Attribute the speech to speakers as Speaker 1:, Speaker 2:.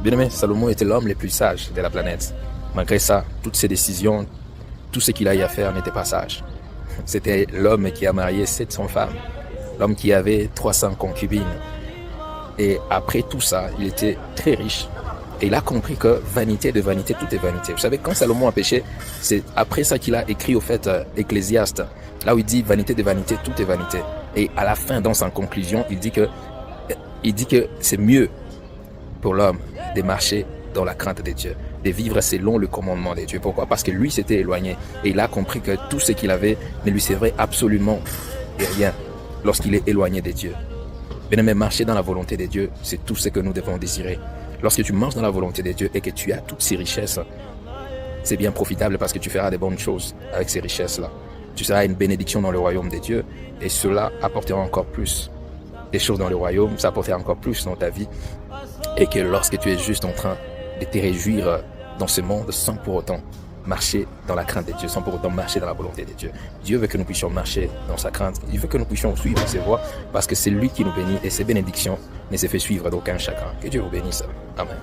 Speaker 1: Bien aimé, Salomon était l'homme le plus sage de la planète. Malgré ça, toutes ses décisions, tout ce qu'il a eu à faire n'était pas sage. C'était l'homme qui a marié 700 femmes, l'homme qui avait 300 concubines. Et après tout ça, il était très riche. Et il a compris que vanité de vanité, tout est vanité. Vous savez, quand Salomon a péché, c'est après ça qu'il a écrit au fait Ecclésiaste, là où il dit vanité de vanité, tout est vanité. Et à la fin, dans sa conclusion, il dit que c'est mieux pour l'homme de marcher dans la crainte de Dieu, de vivre selon le commandement de Dieu. Pourquoi? Parce que lui s'était éloigné et il a compris que tout ce qu'il avait ne lui servait absolument de rien lorsqu'il est éloigné de Dieu. Bien-aimé, marcher dans la volonté de Dieu, c'est tout ce que nous devons désirer. Lorsque tu marches dans la volonté de Dieu et que tu as toutes ces richesses, c'est bien profitable parce que tu feras des bonnes choses avec ces richesses-là. Tu seras une bénédiction dans le royaume de Dieu et cela apportera encore plus des choses dans le royaume, ça apportera encore plus dans ta vie. Et que lorsque tu es juste en train de te réjouir dans ce monde sans pour autant marcher dans la crainte de Dieu, sans pour autant marcher dans la volonté de Dieu. Dieu veut que nous puissions marcher dans sa crainte. Il veut que nous puissions suivre ses voies parce que c'est lui qui nous bénit et ses bénédictions ne se fait suivre d'aucun chacun. Que Dieu vous bénisse. Amen.